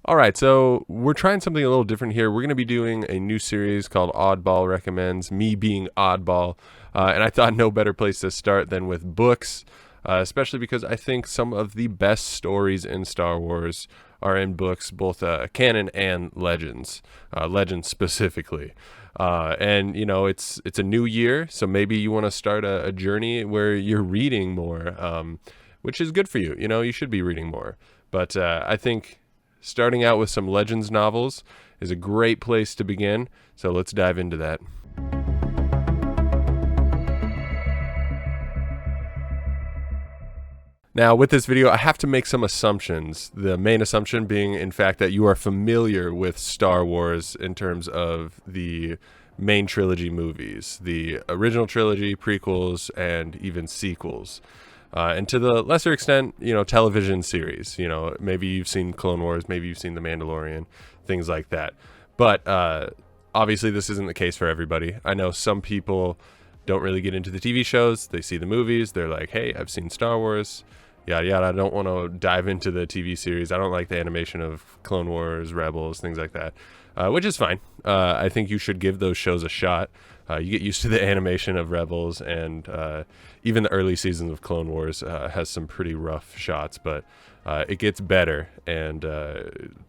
All right, so we're trying something a little different here. We're going to be doing a new series called Oddball Recommends, me being Oddball. And I thought no better place to start than with books, especially because I think some of the best stories in Star Wars are in books, both canon and legends, legends specifically. And you know, it's a new year, so maybe you want to start a journey where you're reading more, which is good for you. You know, you should be reading more. But I think starting out with some Legends novels is a great place to begin, so let's dive into that. Now, with this video, I have to make some assumptions. The main assumption being, in fact, that you are familiar with Star Wars in terms of the main trilogy movies, the original trilogy, prequels, and even sequels. And to the lesser extent, you know, television series, you know, maybe you've seen Clone Wars, maybe you've seen The Mandalorian, things like that. But obviously this isn't the case for everybody. I know some people don't really get into the TV shows. They see the movies. They're like, hey, I've seen Star Wars, yada, yada. I don't want to dive into the TV series. I don't like the animation of Clone Wars, Rebels, things like that, which is fine. I think you should give those shows a shot. You get used to the animation of Rebels, and even the early seasons of Clone Wars has some pretty rough shots, but it gets better and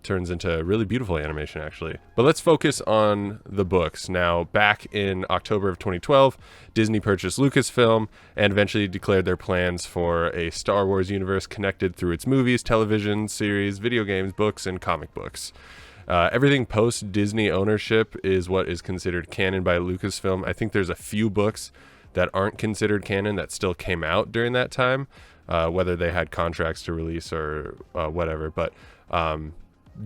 turns into really beautiful animation, actually. But let's focus on the books. Now, back in October of 2012, Disney purchased Lucasfilm and eventually declared their plans for a Star Wars universe connected through its movies, television series, video games, books, and comic books. Everything post-Disney ownership is what is considered canon by Lucasfilm. I think there's a few books that aren't considered canon that still came out during that time, whether they had contracts to release or whatever. But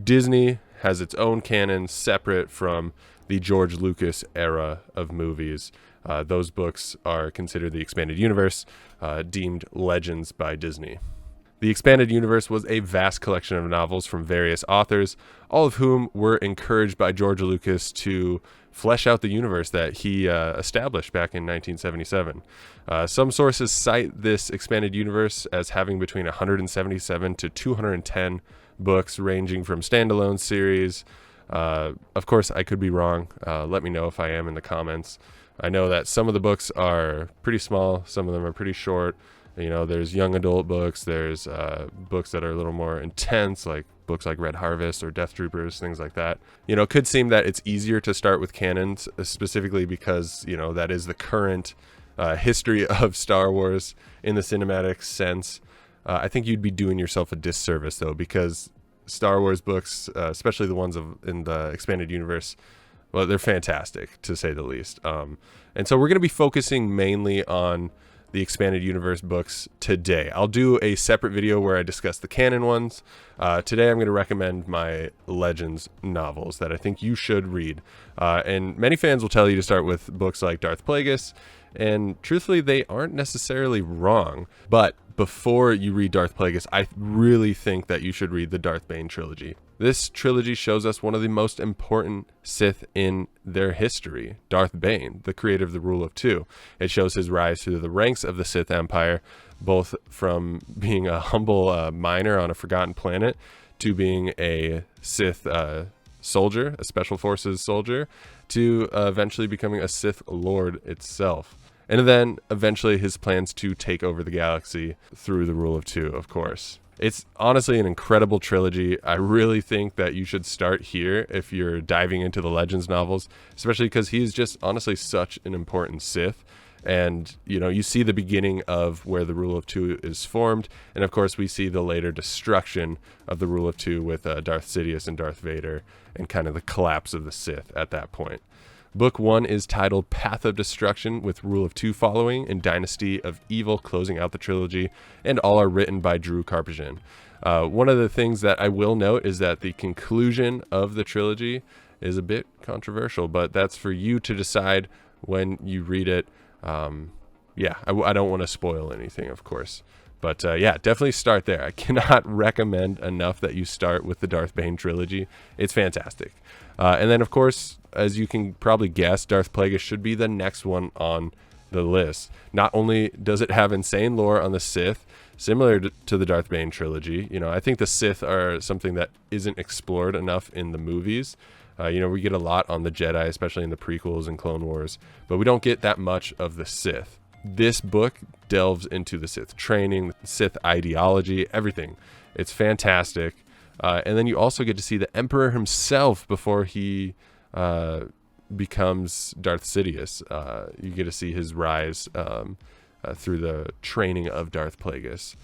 Disney has its own canon separate from the George Lucas era of movies. Those books are considered the expanded universe, deemed legends by Disney. The Expanded Universe was a vast collection of novels from various authors, all of whom were encouraged by George Lucas to flesh out the universe that he established back in 1977. Some sources cite this Expanded Universe as having between 177 to 210 books, ranging from standalone series. Of course, I could be wrong. Let me know if I am in the comments. I know that some of the books are pretty small, some of them are pretty short. You know, there's young adult books, there's books that are a little more intense, like books like Red Harvest or Death Troopers, things like that. You know, it could seem that it's easier to start with canons, specifically because, you know, that is the current history of Star Wars in the cinematic sense. I think you'd be doing yourself a disservice, though, because Star Wars books, especially the ones in the Expanded Universe, well, they're fantastic, to say the least. And so we're going to be focusing mainly on the Expanded Universe books today. I'll do a separate video where I discuss the canon ones. Today I'm going to recommend my Legends novels that I think you should read. And many fans will tell you to start with books like Darth Plagueis, and truthfully they aren't necessarily wrong. But before you read Darth Plagueis, I really think that you should read the Darth Bane trilogy. This trilogy shows us one of the most important Sith in their history, Darth Bane, the creator of the Rule of Two. It shows his rise through the ranks of the Sith Empire, both from being a humble miner on a forgotten planet to being a Sith soldier, a Special Forces soldier, to eventually becoming a Sith Lord itself. And then eventually his plans to take over the galaxy through the Rule of Two, of course. It's honestly an incredible trilogy. I really think that you should start here if you're diving into the Legends novels, especially because he's just honestly such an important Sith. And, you know, you see the beginning of where the Rule of Two is formed. And, of course, we see the later destruction of the Rule of Two with Darth Sidious and Darth Vader and kind of the collapse of the Sith at that point. Book 1 is titled Path of Destruction, with Rule of Two following and Dynasty of Evil closing out the trilogy, and all are written by Drew Karpyshyn. One of the things that I will note is that the conclusion of the trilogy is a bit controversial, but that's for you to decide when you read it. I don't want to spoil anything, of course. But yeah, definitely start there. I cannot recommend enough that you start with the Darth Bane trilogy. It's fantastic. And then, of course, as you can probably guess, Darth Plagueis should be the next one on the list. Not only does it have insane lore on the Sith, similar to the Darth Bane trilogy. I think the Sith are something that isn't explored enough in the movies. We get a lot on the Jedi, especially in the prequels and Clone Wars, but we don't get that much of the Sith. This book delves into the Sith training, the Sith ideology, everything. It's fantastic. And then you also get to see the Emperor himself before he becomes Darth Sidious. You get to see his rise through the training of Darth Plagueis.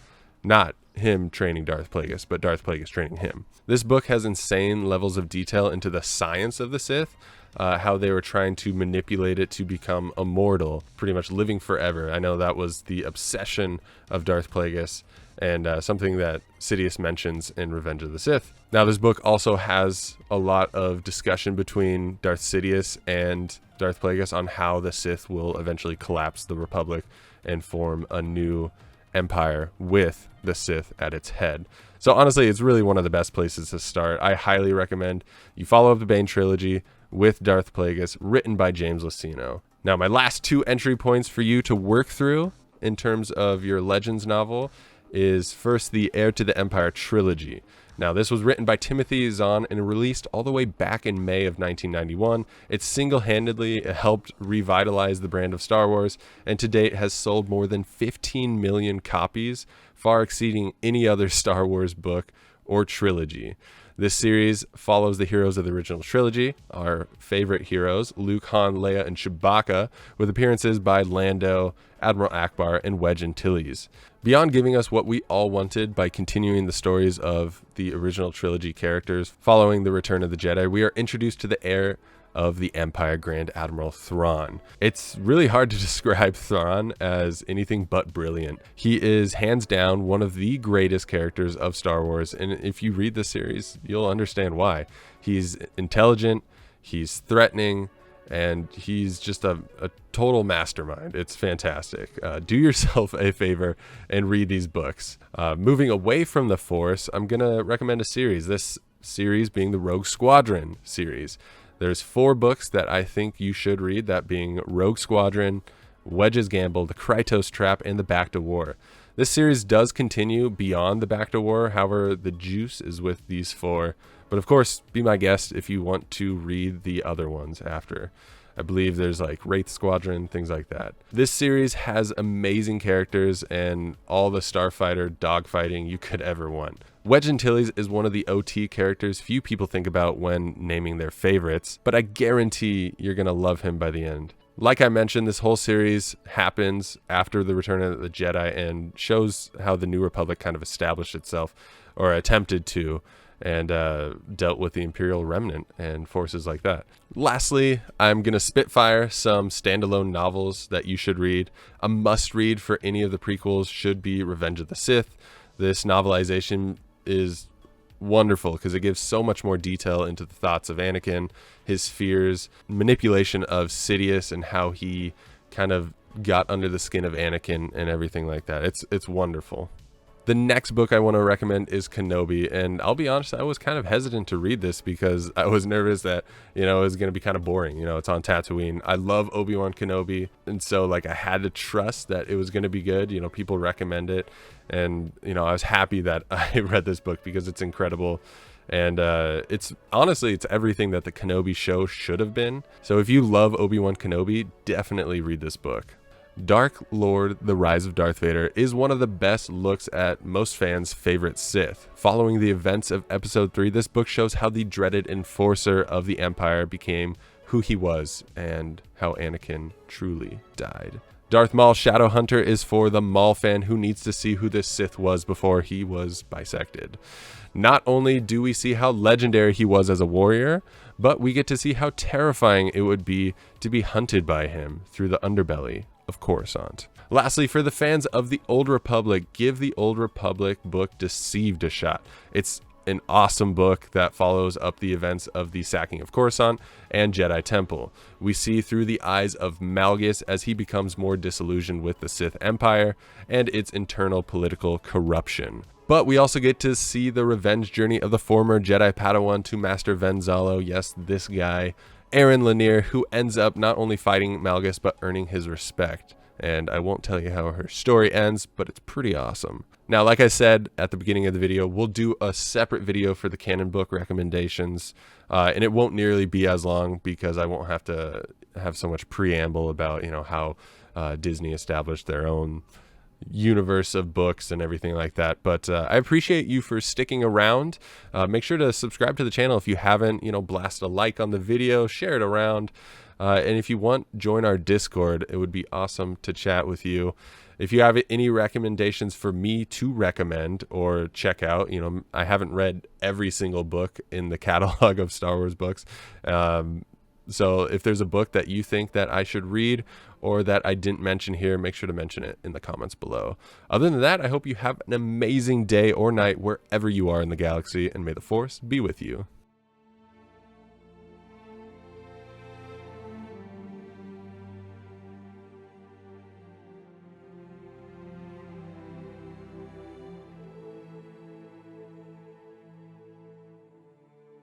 Not him training Darth Plagueis, but Darth Plagueis training him. This book has insane levels of detail into the science of the Sith, how they were trying to manipulate it to become immortal, pretty much living forever. I know that was the obsession of Darth Plagueis, and something that Sidious mentions in Revenge of the Sith. Now, this book also has a lot of discussion between Darth Sidious and Darth Plagueis on how the Sith will eventually collapse the Republic and form a new empire with the Sith at its head. So honestly, it's really one of the best places to start. I highly recommend you follow up the Bane trilogy with Darth Plagueis, written by James Luceno. Now, my last 2 entry points for you to work through in terms of your Legends novel is first the Heir to the Empire trilogy. Now, this was written by Timothy Zahn and released all the way back in May of 1991. It single-handedly helped revitalize the brand of Star Wars, and to date has sold more than 15 million copies, far exceeding any other Star Wars book or trilogy. This series follows the heroes of the original trilogy, our favorite heroes, Luke, Han, Leia, and Chewbacca, with appearances by Lando, Admiral Akbar, and Wedge Antilles. Beyond giving us what we all wanted by continuing the stories of the original trilogy characters following the Return of the Jedi, we are introduced to the heir of the Empire, Grand Admiral Thrawn. It's really hard to describe Thrawn as anything but brilliant. He is hands down one of the greatest characters of Star Wars, and if you read the series, you'll understand why. He's intelligent, he's threatening, and he's just a total mastermind. It's fantastic. Do yourself a favor and read these books. Moving away from the Force, I'm going to recommend a series. This series being the Rogue Squadron series. There's 4 books that I think you should read, that being Rogue Squadron, Wedge's Gamble, The Krytos Trap, and The Back to War. This series does continue beyond The Back to War, however, the juice is with these 4. But of course, be my guest if you want to read the other ones after. I believe there's like Wraith Squadron, things like that. This series has amazing characters and all the starfighter dogfighting you could ever want. Wedge Antilles is one of the OT characters few people think about when naming their favorites, but I guarantee you're going to love him by the end. Like I mentioned, this whole series happens after the Return of the Jedi and shows how the New Republic kind of established itself, or attempted to, and dealt with the Imperial Remnant and forces like that. Lastly, I'm going to spitfire some standalone novels that you should read. A must-read for any of the prequels should be Revenge of the Sith. This novelization is wonderful because it gives so much more detail into the thoughts of Anakin, his fears, manipulation of Sidious, and how he kind of got under the skin of Anakin and everything like that. It's wonderful. The next book I want to recommend is Kenobi, and I'll be honest, I was kind of hesitant to read this because I was nervous that, it was going to be kind of boring. It's on Tatooine. I love Obi-Wan Kenobi, and so I had to trust that it was going to be good. People recommend it, and I was happy that I read this book because it's incredible. And it's everything that the Kenobi show should have been. So if you love Obi-Wan Kenobi, definitely read this book. Dark Lord, The Rise of Darth Vader is one of the best looks at most fans' favorite Sith. Following the events of Episode 3, this book shows how the dreaded enforcer of the Empire became who he was and how Anakin truly died. Darth Maul Shadowhunter is for the Maul fan who needs to see who this Sith was before he was bisected. Not only do we see how legendary he was as a warrior, but we get to see how terrifying it would be to be hunted by him through the underbelly of Coruscant. Lastly, for the fans of the Old Republic, give the Old Republic book Deceived a shot. It's an awesome book that follows up the events of the sacking of Coruscant and Jedi Temple. We see through the eyes of Malgus as he becomes more disillusioned with the Sith Empire and its internal political corruption. But we also get to see the revenge journey of the former Jedi Padawan to Master Venzalo, yes, this guy, Aaron Lanier, who ends up not only fighting Malgus but earning his respect. and I won't tell you how her story ends, but it's pretty awesome. Now, like I said at the beginning of the video, we'll do a separate video for the Canon book recommendations, and it won't nearly be as long because I won't have to have so much preamble about, you know, how Disney established their own universe of books and everything like that. But I appreciate you for sticking around. Make sure to subscribe to the channel if you haven't. You know, blast a like on the video, share it around, and if you want, join our Discord. It would be awesome to chat with you. If you have any recommendations for me to recommend or check out, you know, I haven't read every single book in the catalog of Star Wars books. So if there's a book that you think that I should read or that I didn't mention here, make sure to mention it in the comments below. Other than that, I hope you have an amazing day or night wherever you are in the galaxy, and may the Force be with you.